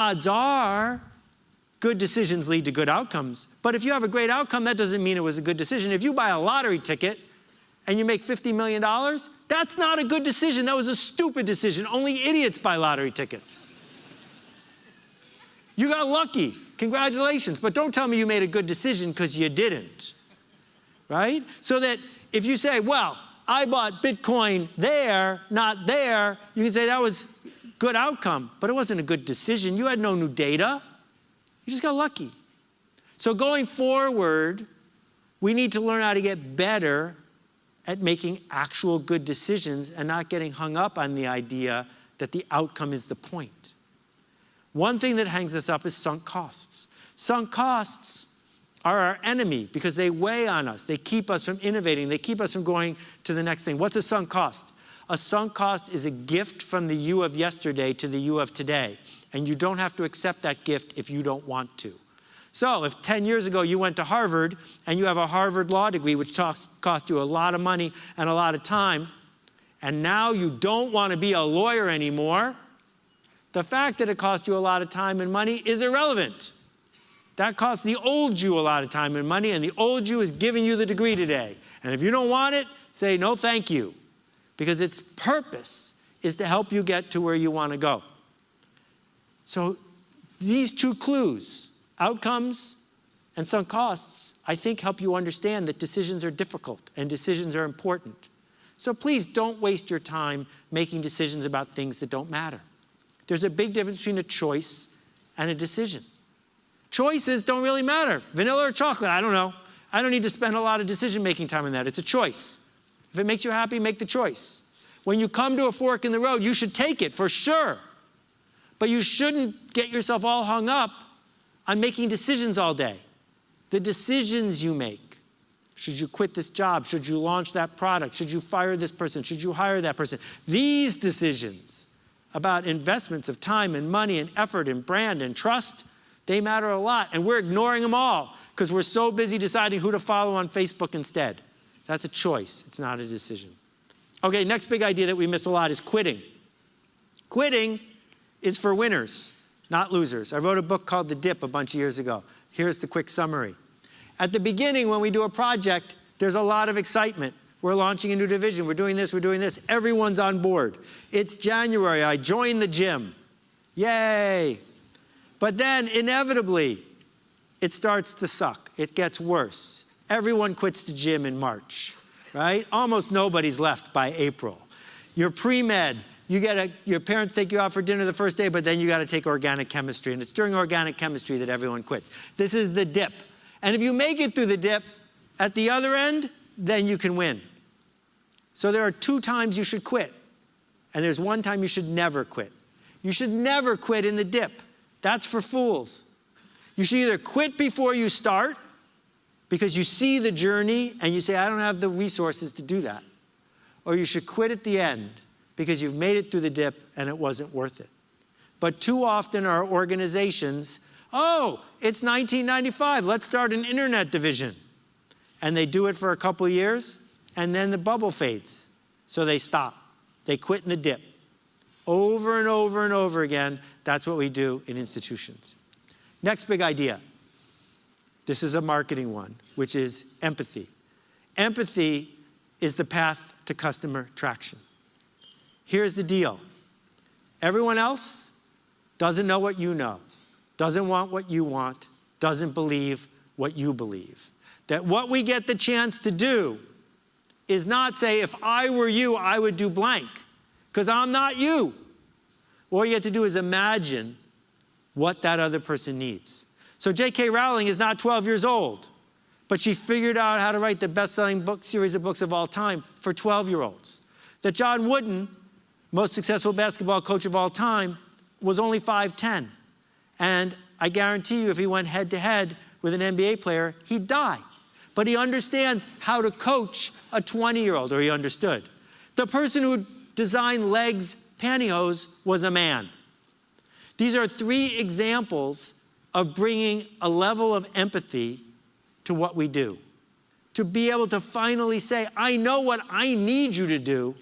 odds are good decisions lead to good outcomes. But if you have a great outcome, that doesn't mean it was a good decision. If you buy a lottery ticket and you make $50 million, that's not a good decision. That was a stupid decision. Only idiots buy lottery tickets. You got lucky. Congratulations. But don't tell me you made a good decision, because you didn't. Right? So that if you say, well, I bought Bitcoin there, not there, you can say that was good outcome, but it wasn't a good decision. You had no new data. You just got lucky. So going forward, we need to learn how to get better at making actual good decisions and not getting hung up on the idea that the outcome is the point. One thing that hangs us up is sunk costs. Sunk costs are our enemy because they weigh on us. They keep us from innovating. They keep us from going to the next thing. What's a sunk cost? A sunk cost is a gift from the you of yesterday to the you of today. And you don't have to accept that gift if you don't want to. So if 10 years ago you went to Harvard and you have a Harvard law degree, which cost you a lot of money and a lot of time, and now you don't want to be a lawyer anymore, the fact that it cost you a lot of time and money is irrelevant. That cost the old you a lot of time and money, and the old you is giving you the degree today. And if you don't want it, say no thank you, because its purpose is to help you get to where you want to go. So these two clues, outcomes and sunk costs, I think help you understand that decisions are difficult and decisions are important. So please don't waste your time making decisions about things that don't matter. There's a big difference between a choice and a decision. Choices don't really matter. Vanilla or chocolate, I don't know. I don't need to spend a lot of decision-making time on that. It's a choice. If it makes you happy, make the choice. When you come to a fork in the road, you should take it for sure. But you shouldn't get yourself all hung up on making decisions all day. The decisions you make. Should you quit this job? Should you launch that product? Should you fire this person? Should you hire that person? These decisions about investments of time and money and effort and brand and trust, they matter a lot. And we're ignoring them all because we're so busy deciding who to follow on Facebook instead. That's a choice. It's not a decision. Okay, next big idea that we miss a lot is quitting. Quitting is for winners, not losers. I wrote a book called The Dip a bunch of years ago. Here's the quick summary. At the beginning, when we do a project, there's a lot of excitement. We're launching a new division. We're doing this, we're doing this. Everyone's on board. It's January. I joined the gym. Yay. But then, inevitably, it starts to suck. It gets worse. Everyone quits the gym in March, right? Almost nobody's left by April. You're pre-med. Your parents take you out for dinner the first day, but then you got to take organic chemistry. And it's during organic chemistry that everyone quits. This is the dip. And if you make it through the dip, at the other end, then you can win. So there are 2 times you should quit. And there's 1 time you should never quit. You should never quit in the dip. That's for fools. You should either quit before you start, because you see the journey and you say, I don't have the resources to do that. Or you should quit at the end, because you've made it through the dip and it wasn't worth it. But too often our organizations, oh, it's 1995, let's start an internet division. And they do it for a couple of years, and then the bubble fades. So they stop. They quit in the dip. Over and over and over again, that's what we do in institutions. Next big idea. This is a marketing one, which is empathy. Empathy is the path to customer traction. Here's the deal. Everyone else doesn't know what you know, doesn't want what you want, doesn't believe what you believe. That what we get the chance to do is not say, if I were you, I would do blank, because I'm not you. All you have to do is imagine what that other person needs. So J.K. Rowling is not 12 years old, but she figured out how to write the best-selling series of books of all time for 12-year-olds. That John Wooden, most successful basketball coach of all time, was only 5'10". And I guarantee you, if he went head-to-head with an NBA player, he'd die. But he understands how to coach a 20-year-old, or he understood. The person who designed Legs pantyhose was a man. These are 3 examples of bringing a level of empathy to what we do. To be able to finally say, I know what I need you to do,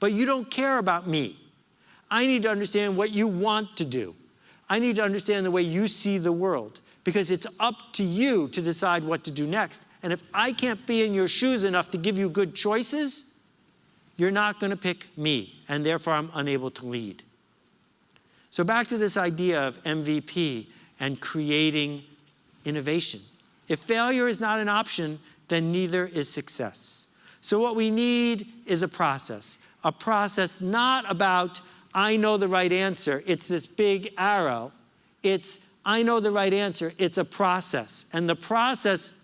but you don't care about me. I need to understand what you want to do. I need to understand the way you see the world, because it's up to you to decide what to do next. And if I can't be in your shoes enough to give you good choices, you're not going to pick me, and therefore I'm unable to lead. So back to this idea of MVP and creating innovation. If failure is not an option, then neither is success. So what we need is a process not about, I know the right answer. It's this big arrow. It's, I know the right answer. It's a process. And the process